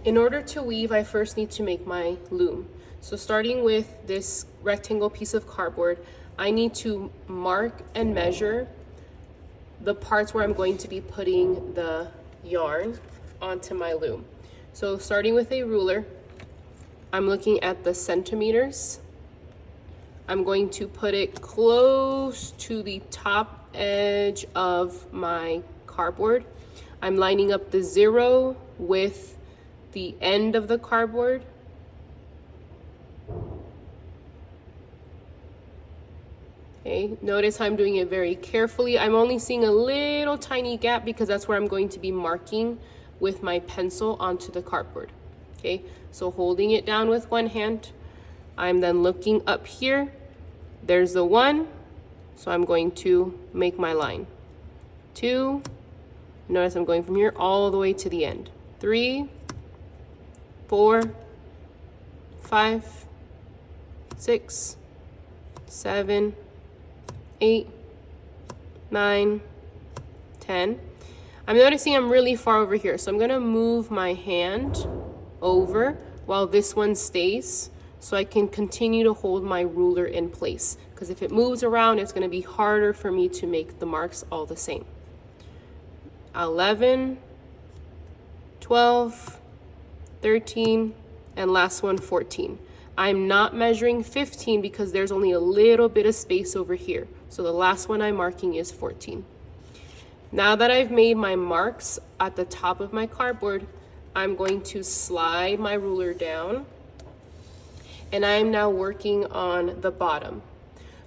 In order to weave, I first need to make my loom. So starting with this rectangle piece of cardboard, I need to mark and measure the parts where I'm going to be putting the yarn onto my loom. So starting with a ruler, I'm looking at the centimeters. I'm going to put it close to the top edge of my cardboard. I'm lining up the 0 with the end of the cardboard. Okay, notice how I'm doing it very carefully. I'm only seeing a little tiny gap because that's where I'm going to be marking with my pencil onto the cardboard. Okay, so holding it down with one hand, I'm then looking up here. There's the 1, so I'm going to make my line. 2, notice I'm going from here all the way to the end. 3, 4, 5, 6, 7, 8, 9, 10. I'm noticing I'm really far over here, so I'm gonna move my hand over while this one stays so I can continue to hold my ruler in place, because if it moves around, it's gonna be harder for me to make the marks all the same. 11, 12, 13, and last one, 14. I'm not measuring 15 because there's only a little bit of space over here. So the last one I'm marking is 14. Now that I've made my marks at the top of my cardboard, I'm going to slide my ruler down, and I'm now working on the bottom.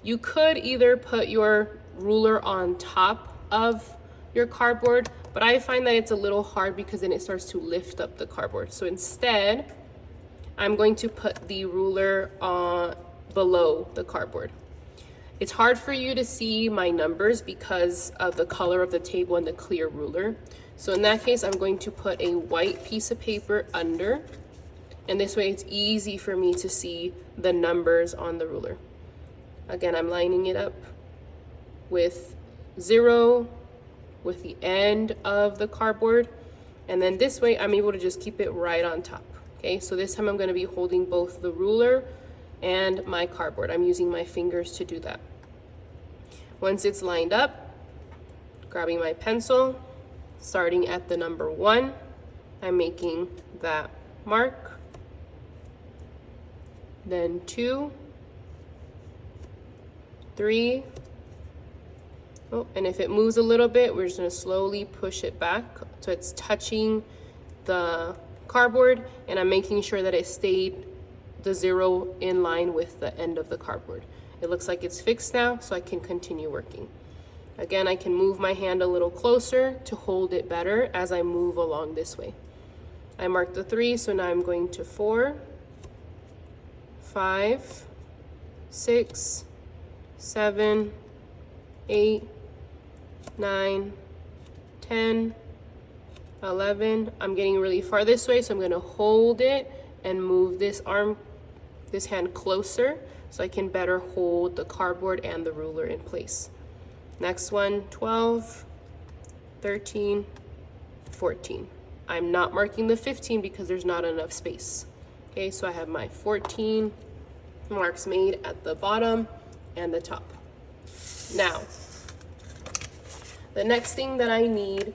You could either put your ruler on top of your cardboard, but I find that it's a little hard because then it starts to lift up the cardboard. So instead, I'm going to put the ruler below the cardboard. It's hard for you to see my numbers because of the color of the table and the clear ruler. So in that case, I'm going to put a white piece of paper under, and this way it's easy for me to see the numbers on the ruler. Again, I'm lining it up with 0 with the end of the cardboard, and then this way I'm able to just keep it right on top. Okay, so this time I'm going to be holding both the ruler and my cardboard. I'm using my fingers to do that. Once it's lined up, grabbing my pencil, starting at the number 1, I'm making that mark. Then 2, 3, oh, and if it moves a little bit, we're just going to slowly push it back so it's touching the cardboard, and I'm making sure that it stayed the 0 in line with the end of the cardboard. It looks like it's fixed now, so I can continue working. Again, I can move my hand a little closer to hold it better as I move along this way. I marked the 3, so now I'm going to 4, 5, 6, 7, 8, 9, 10, 11. I'm getting really far this way, so I'm going to hold it and move this hand closer so I can better hold the cardboard and the ruler in place. Next one, 12, 13, 14. I'm not marking the 15 because there's not enough space. Okay, so I have my 14 marks made at the bottom and the top. Now, the next thing that I need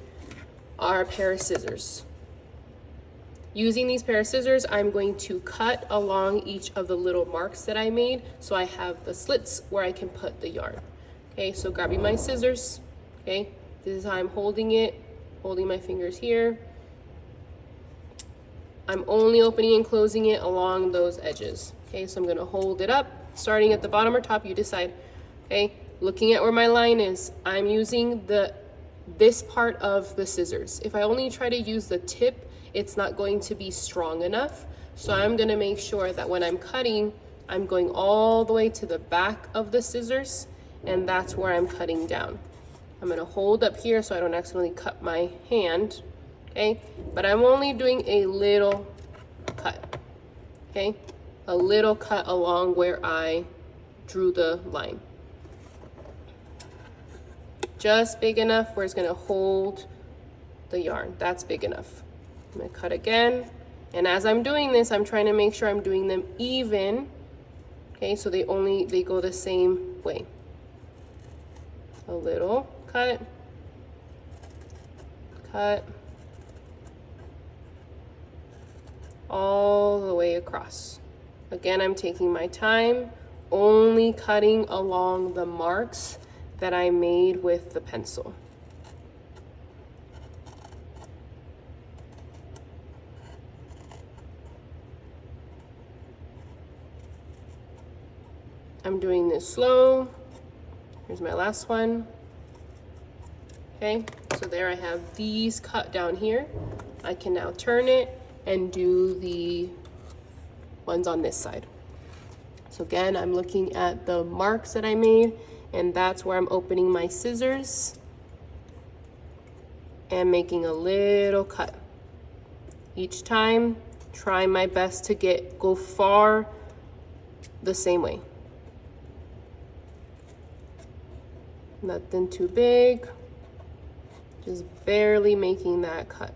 are a pair of scissors. Using these pair of scissors, I'm going to cut along each of the little marks that I made so I have the slits where I can put the yarn. Okay, so grabbing my scissors, okay, this is how I'm holding it, holding my fingers here. I'm only opening and closing it along those edges. Okay, so I'm gonna hold it up, starting at the bottom or top, you decide. Okay, looking at where my line is, I'm using this part of the scissors. If I only try to use the tip, it's not going to be strong enough. So I'm gonna make sure that when I'm cutting, I'm going all the way to the back of the scissors, and that's where I'm cutting down. I'm gonna hold up here so I don't accidentally cut my hand, okay? But I'm only doing a little cut, okay? A little cut along where I drew the line. Just big enough where it's gonna hold the yarn. That's big enough. I'm gonna cut again, And as I'm doing this, I'm trying to make sure I'm doing them even. Okay, so they go the same way. A little cut, cut, all the way across. Again, I'm taking my time, only cutting along the marks that I made with the pencil. I'm doing this slow. Here's my last one. Okay, so there I have these cut down here. I can now turn it and do the ones on this side. So again, I'm looking at the marks that I made, and that's where I'm opening my scissors and making a little cut. Each time, trying my best to go far the same way. Nothing too big, just barely making that cut.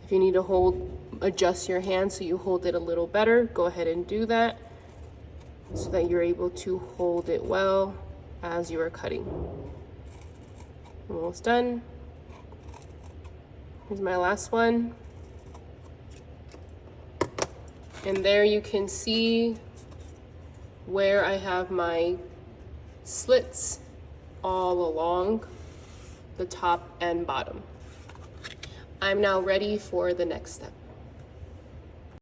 If you need to adjust your hand so you hold it a little better, go ahead and do that so that you're able to hold it well as you are cutting. Almost done. Here's my last one. And there you can see where I have my slits all along the top and bottom. I'm now ready for the next step.